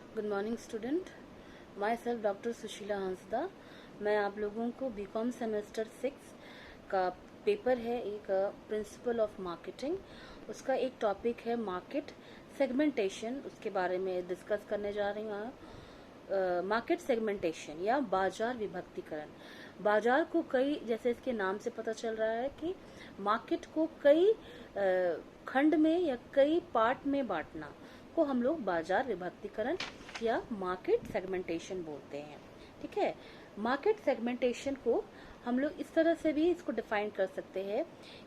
Good morning student. My self doctor Sushila Hansda. मैं आप लोगों को बीकॉम सेमेस्टर 6 का पेपर है, एक प्रिंसिपल ऑफ मार्केटिंग, उसका एक टॉपिक है मार्केट सेगमेंटेशन, उसके बारे में डिस्कस करने जा रही हूँ। मार्केट सेगमेंटेशन या बाजार विभक्तिकरण। बाजार को कई, जैसे इसके नाम से पता चल रहा है कि मार्केट को कई खंड में या कई पार्ट में बांटना को हम लोग बाजार विभक्तिकरण या मार्केट सेगमेंटेशन बोलते हैं। ठीक है, मार्केट सेगमेंटेशन को हम लोग इस तरह से भी इसको डिफाइन कर सकते हैं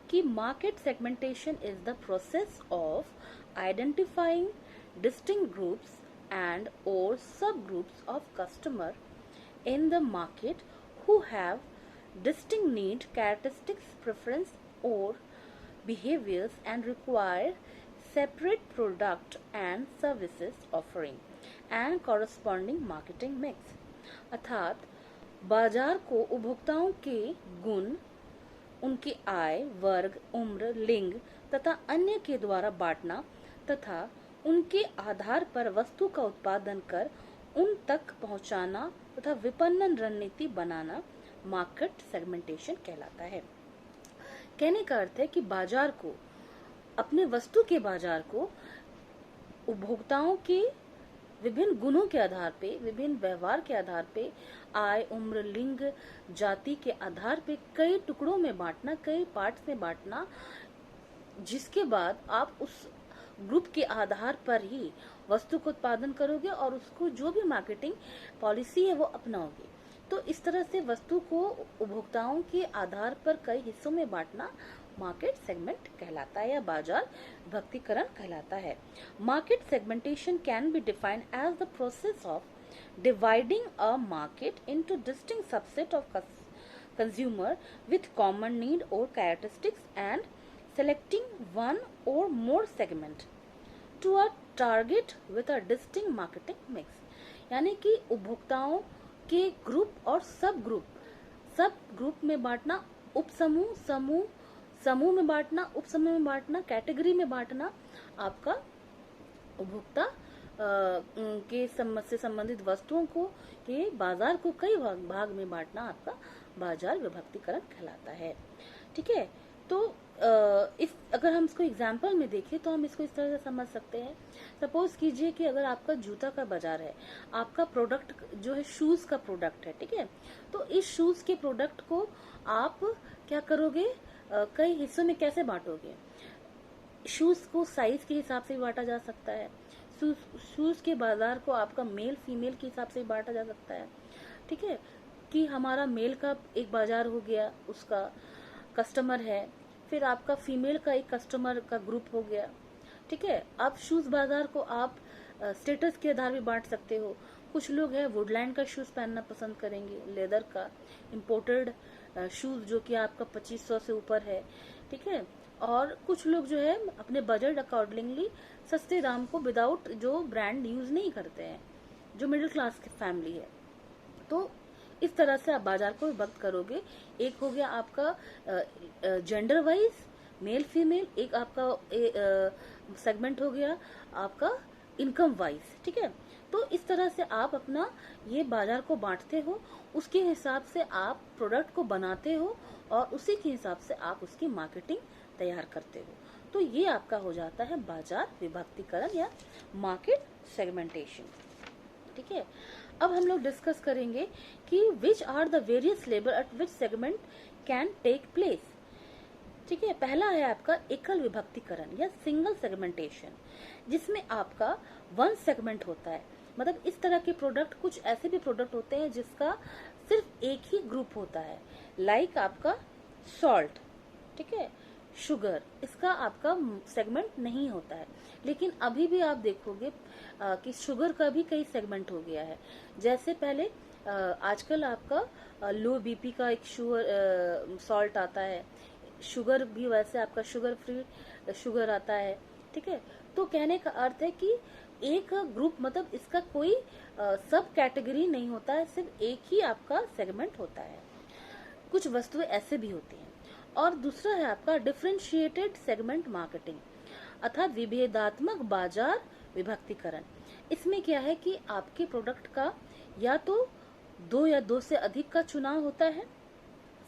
कि market segmentation is the process of identifying distinct groups and or subgroups of customer in the market who have distinct need, characteristics, preference or behaviors and require separate product and services offering and corresponding marketing mix। अर्थात बाजार को उपभोक्ताओं के गुण, उनकी आय, वर्ग, उम्र, लिंग तथा अन्य के द्वारा बांटना तथा उनके आधार पर वस्तु का उत्पादन कर उन तक पहुंचाना तथा विपणन रणनीति बनाना मार्केट सेगमेंटेशन कहलाता है। कहने का अर्थ है कि बाजार को, अपने वस्तु के बाजार को उपभोक्ताओं के विभिन्न गुणों के आधार पे, विभिन्न व्यवहार के आधार पे, आय, उम्र, लिंग, जाति के आधार पे कई टुकड़ों में बांटना, कई पार्ट्स में बांटना, जिसके बाद आप उस ग्रुप के आधार पर ही वस्तु को उत्पादन करोगे और उसको जो भी मार्केटिंग पॉलिसी है वो अपनाओगे। तो इस तरह से वस्तु को उपभोक्ताओं के आधार पर कई हिस्सों में बांटना मार्केट सेगमेंट कहलाता है या बाजार विभक्तिकरण कहलाता है। Market segmentation can be defined as the process of dividing a market into distinct subset of consumer with common need और characteristics and selecting one or more segment to a target with a distinct marketing mix। यानी कि उपभोक्ताओं के group और सब group में बांटना, उप समूह, समूह में बांटना, उप समूह में बांटना, कैटेगरी में बांटना, आपका उपभोक्ता के से संबंधित वस्तुओं को के बाजार को कई भाग में बांटना आपका बाजार विभक्तिकरण कहलाता है। ठीक है, तो इस अगर हम इसको एग्जाम्पल में देखें तो हम इसको इस तरह से समझ सकते हैं। सपोज कीजिए कि अगर आपका जूता का बाजार है, आपका प्रोडक्ट जो है शूज का प्रोडक्ट है, ठीक है, तो इस शूज के प्रोडक्ट को आप क्या करोगे, कई हिस्सों में कैसे बांटोगे। शूज को साइज के हिसाब से बांटा जा सकता है, शूज के बाजार को आपका मेल फीमेल के हिसाब से बांटा जा सकता है। ठीक है, कि हमारा मेल का एक बाजार हो गया, उसका कस्टमर है, फिर आपका फीमेल का एक कस्टमर का ग्रुप हो गया। ठीक है, अब शूज बाजार को आप स्टेटस के आधार पर बांट सकते हो। कुछ लोग हैं वुडलैंड का शूज पहनना पसंद करेंगे, लेदर का इम्पोर्टेड शूज जो कि आपका 2500 से ऊपर है। ठीक है, और कुछ लोग जो है अपने बजट अकॉर्डिंगली सस्ते दाम को विदाउट जो ब्रांड यूज नहीं करते हैं, जो मिडिल क्लास की फैमिली है। तो इस तरह से आप बाजार को विभक्त करोगे। एक हो गया आपका जेंडर वाइज मेल फीमेल, एक आपका सेगमेंट हो गया आपका इनकम वाइज। ठीक है, तो इस तरह से आप अपना ये बाजार को बांटते हो, उसके हिसाब से आप प्रोडक्ट को बनाते हो और उसी के हिसाब से आप उसकी मार्केटिंग तैयार करते हो। तो ये आपका हो जाता है बाजार विभक्तिकरण या मार्केट सेगमेंटेशन। ठीक है, अब हम लोग डिस्कस करेंगे कि which are the various level at which segment can take place. ठीक है, पहला है आपका एकल विभक्तिकरण या सिंगल सेगमेंटेशन, जिसमें आपका वन सेगमेंट होता है। मतलब इस तरह के प्रोडक्ट, कुछ ऐसे भी प्रोडक्ट होते हैं जिसका सिर्फ एक ही ग्रुप होता है, लाइक आपका सॉल्ट, ठीक है, शुगर, इसका आपका सेगमेंट नहीं होता है। लेकिन अभी भी आप देखोगे कि शुगर का भी कई सेगमेंट हो गया है। जैसे पहले आजकल आपका लो बीपी का एक शुगर सॉल्ट आता है, शुगर भी वैसे आपका शुगर फ्री शुगर आता है। ठीक है, तो कहने का अर्थ है कि एक ग्रुप, मतलब इसका कोई सब कैटेगरी नहीं होता है, सिर्फ एक ही आपका सेगमेंट होता है। कुछ वस्तुएं ऐसे भी होती हैं। और दूसरा है आपका डिफरेंशिएटेड सेगमेंट मार्केटिंग, अर्थात विभेदात्मक बाजार विभक्तिकरण। इसमें क्या है कि आपके प्रोडक्ट का या तो दो या दो से अधिक का चुनाव होता है,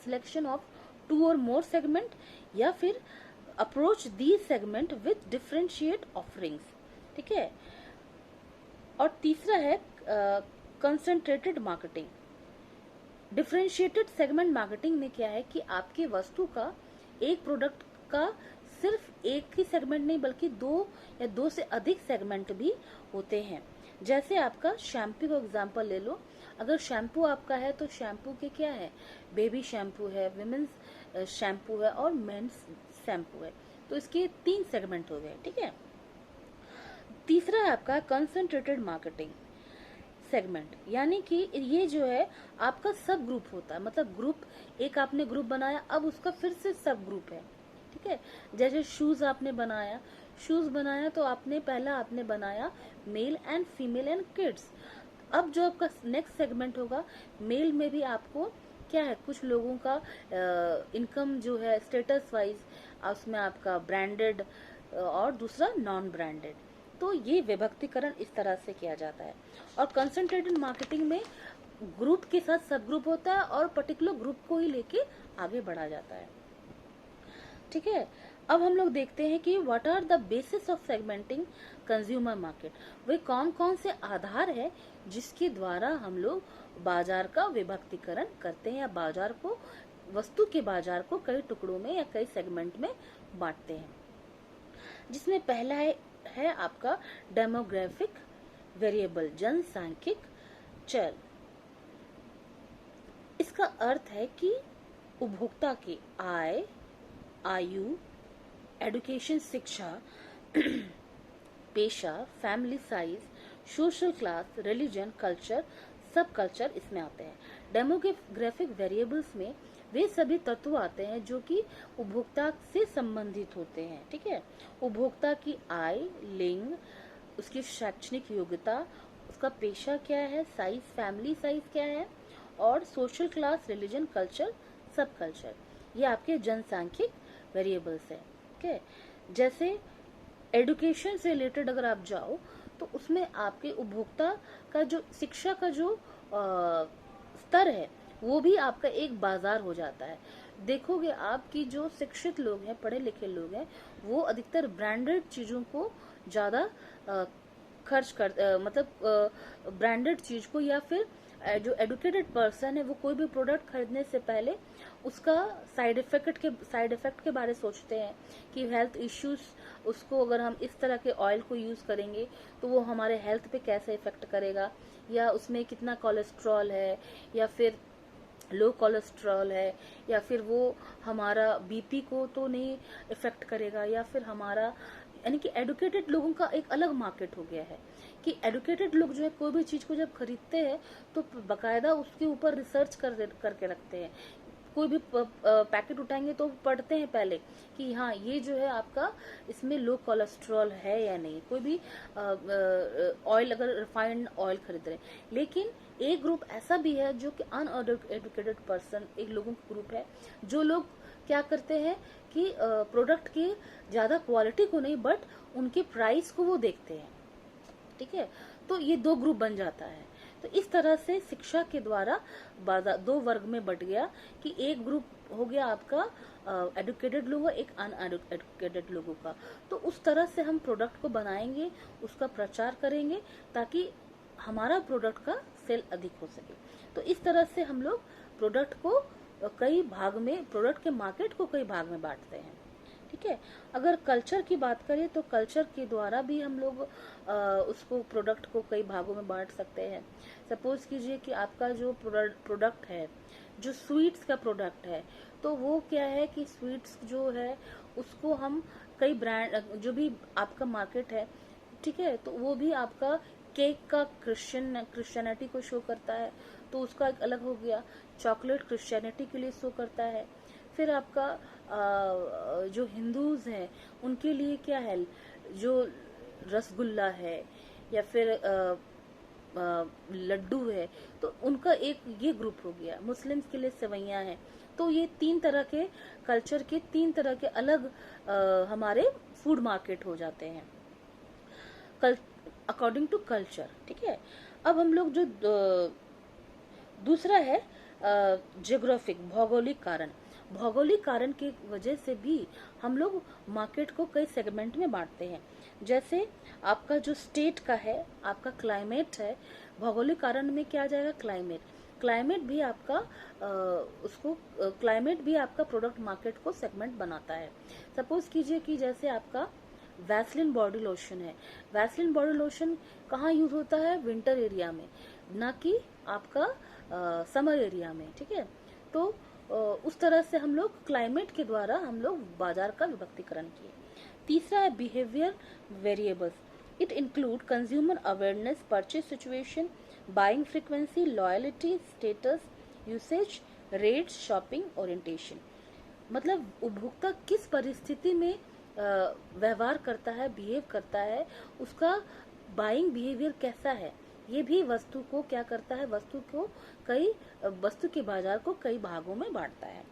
सिलेक्शन ऑफ टू और मोर सेगमेंट, या फिर approach the segment with differentiate offerings, ठीक है। और तीसरा है concentrated marketing. Differentiated segment marketing में क्या है कि आपकी वस्तु का, एक प्रोडक्ट का सिर्फ एक ही सेगमेंट नहीं बल्कि दो या दो से अधिक सेगमेंट भी होते हैं। जैसे आपका शैम्पू का एग्जांपल ले लो, अगर शैम्पू आपका है तो शैम्पू के क्या है, बेबी शैम्पू है, विमेन्स शैम्पू है और मेंस शैम्पू है, तो इसके 3 सेगमेंट हो गए, ठीक है। तीसरा है आपका कंसंट्रेटेड मार्केटिंग सेगमेंट, यानी कि ये जो है आपका सब ग्रुप होता है, मतलब ग्रुप, एक आपने ग्रुप बनाया, अब उसका फिर से सब ग्रुप है, ठीक है। जैसे शूज आपने बनाया तो आपने बनाया male and female and kids. अब जो आपका नेक्स्ट सेगमेंट होगा, मेल में भी आपको क्या है, कुछ लोगों का इनकम जो है स्टेटस वाइज, उसमें आपका ब्रांडेड और दूसरा नॉन ब्रांडेड। तो ये विभक्तिकरण इस तरह से किया जाता है। और कंसंट्रेटेड मार्केटिंग में ग्रुप के साथ सब ग्रुप होता है और पर्टिकुलर ग्रुप को ही लेके आगे बढ़ा जाता है, ठीक है। अब हम लोग देखते हैं कि what are the basis of segmenting consumer market. वे कौन कौन से आधार है जिसके द्वारा हम लोग बाजार का विभक्तिकरण करते हैं, या बाजार को, वस्तु के बाजार को कई टुकड़ों में या कई सेगमेंट में बांटते हैं। जिसमें पहला है आपका डेमोग्राफिक वेरिएबल, जनसांख्यिक चर। इसका अर्थ है कि उपभोक्ता की आय, आयु, एडुकेशन शिक्षा, पेशा, family size, social class, religion, culture, सब कल्चर इसमें आते हैं। डेमोग्राफिक वेरिएबल्स में वे सभी तत्व आते हैं जो कि उपभोक्ता से संबंधित होते हैं, ठीक है। उपभोक्ता की आय, लिंग, उसकी शैक्षणिक योग्यता, उसका पेशा क्या है, साइज, फैमिली साइज क्या है, और सोशल क्लास, रिलीजन, कल्चर, सब कल्चर, ये आपके जनसांख्यिक वेरिएबल्स है, ठीक है। जैसे एडुकेशन से रिलेटेड अगर आप जाओ तो उसमें आपके उपभोक्ता का जो शिक्षा का जो स्तर है वो भी आपका एक बाजार हो जाता है। देखोगे आप कि जो शिक्षित लोग हैं, पढ़े लिखे लोग हैं, वो अधिकतर ब्रांडेड चीजों को ज्यादा खर्च कर, मतलब ब्रांडेड चीज को, या फिर जो एडुकेटेड पर्सन है वो कोई भी प्रोडक्ट खरीदने से पहले उसका साइड इफेक्ट के बारे सोचते हैं कि हेल्थ इश्यूज, उसको अगर हम इस तरह के ऑयल को यूज करेंगे तो वो हमारे हेल्थ पे कैसे इफेक्ट करेगा, या उसमें कितना कोलेस्ट्रॉल है, या फिर लो कोलेस्ट्रॉल है, या फिर वो हमारा बीपी को तो नहीं इफेक्ट करेगा, या फिर हमारा, यानी कि एडुकेटेड लोगों का एक अलग मार्केट हो गया है कि एडुकेटेड लोग जो है कोई भी चीज को जब खरीदते हैं तो बकायदा उसके ऊपर रिसर्च करके रखते हैं। कोई भी पैकेट उठाएंगे तो पढ़ते हैं पहले कि हाँ ये जो है आपका, इसमें लो कोलेस्ट्रॉल है या नहीं। कोई भी ऑयल, अगर रिफाइंड ऑयल खरीद रहे, लेकिन एक ग्रुप ऐसा भी है जो कि अनएडुकेटेड पर्सन, एक लोगों का ग्रुप है जो लोग क्या करते हैं कि प्रोडक्ट की ज्यादा क्वालिटी को नहीं बट उनके प्राइस को वो देखते हैं, ठीक है। तो ये 2 ग्रुप बन जाता है। तो इस तरह से शिक्षा के द्वारा 2 वर्ग में बट गया कि एक ग्रुप हो गया आपका एडुकेटेड लोगों, एक अनएडुकेटेड लोगों का। तो उस तरह से हम प्रोडक्ट को बनाएंगे, उसका प्रचार करेंगे ताकि हमारा प्रोडक्ट का सेल अधिक हो सके। तो इस तरह से हम लोग प्रोडक्ट को कई भाग में, प्रोडक्ट के मार्केट को कई भाग में बांटते हैं, ठीक है। अगर कल्चर की बात करें तो कल्चर के द्वारा भी हम लोग उसको, प्रोडक्ट को कई भागों में बांट सकते हैं। सपोज कीजिए कि आपका जो प्रोडक्ट है, जो स्वीट्स का प्रोडक्ट है, तो वो क्या है कि स्वीट्स जो है उसको हम कई ब्रांड, जो भी आपका मार्केट है, ठीक है, तो वो भी आपका केक का क्रिश्चियनिटी को शो करता है, तो उसका एक अलग हो गया। चॉकलेट क्रिश्चियनिटी के लिए शो करता है। फिर आपका जो हिंदूज हैं उनके लिए क्या है, जो रसगुल्ला है या फिर लड्डू है, तो उनका एक ये ग्रुप हो गया। मुस्लिम्स के लिए सेवैयां हैं। तो ये 3 तरह के कल्चर के 3 तरह के अलग हमारे फूड मार्केट हो जाते हैं। अकॉर्डिंग टू कल्चर, ठीक है। अब हम लोग जो दूसरा है जियोग्राफिक, भौगोलिक कारण। भौगोलिक कारण की वजह से भी हम लोग मार्केट को कई सेगमेंट में बांटते हैं। जैसे आपका जो स्टेट का है, आपका क्लाइमेट है, भौगोलिक कारण में क्या आ जाएगा, क्लाइमेट। क्लाइमेट भी आपका क्लाइमेट भी आपका प्रोडक्ट मार्केट को सेगमेंट बनाता है। सपोज कीजिए कि जैसे आपका वैसलिन बॉडी लोशन है। वैसलिन बॉडी लोशन कहाँ यूज होता है, विंटर एरिया में, ना कि आपका समर एरिया में, ठीक है। तो उस तरह से हम लोग क्लाइमेट के द्वारा हम लोग बाजार का विभक्तिकरण किए। तीसरा है behaviour variables. It include consumer awareness, purchase situation, buying frequency, loyalty, status, usage, rates, shopping orientation. मतलब उपभोक्ता किस परिस्थिति में व्यवहार करता है, बिहेव करता है, उसका बाइंग बिहेवियर कैसा है, ये भी वस्तु को क्या करता है, वस्तु के बाजार को कई भागों में बांटता है।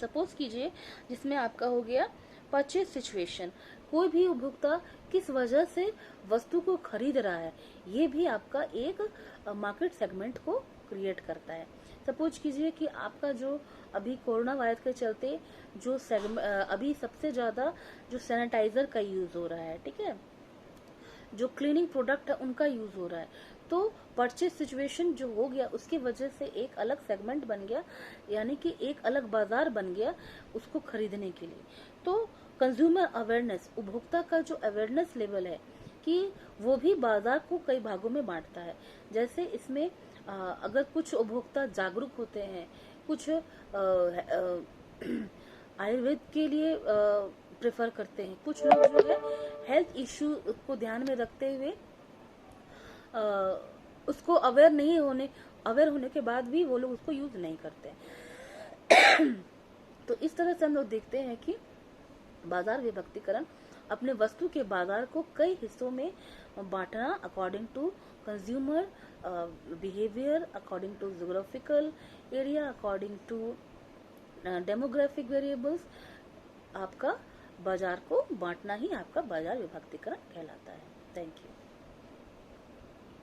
सपोज कीजिए जिसमें आपका हो गया परचेज सिचुएशन, कोई भी उपभोक्ता किस वजह से वस्तु को खरीद रहा है, ये भी आपका एक मार्केट सेगमेंट को क्रिएट करता है। सपोज कीजिए कि आपका जो अभी कोरोना वायरस के चलते जो अभी सबसे ज्यादा जो सैनिटाइजर का यूज हो रहा है, ठीक है, जो क्लीनिंग प्रोडक्ट है उनका यूज हो रहा है, तो परचेज सिचुएशन जो हो गया उसकी वजह से एक अलग सेगमेंट बन गया, यानी कि एक अलग बाजार बन गया उसको खरीदने के लिए। तो कंज्यूमर अवेयरनेस, उपभोक्ता का जो अवेयरनेस लेवल है कि वो भी बाजार को कई भागों में बांटता है। जैसे इसमें अगर कुछ उपभोक्ता जागरूक होते हैं, कुछ आयुर्वेद के लिए प्रेफर करते हैं, कुछ लोग जो है हेल्थ इश्यू को ध्यान में रखते हुए उसको अवेयर होने के बाद भी वो लोग उसको यूज नहीं करते। तो इस तरह से हम लोग देखते हैं कि बाजार विभक्तिकरण अपने वस्तु के बाजार को कई हिस्सों में बांटना, according to consumer behaviour, according to geographical area, according to demographic variables, आपका बाजार को बांटना ही आपका बाजार विभक्तिकरण कहलाता है। Thank you.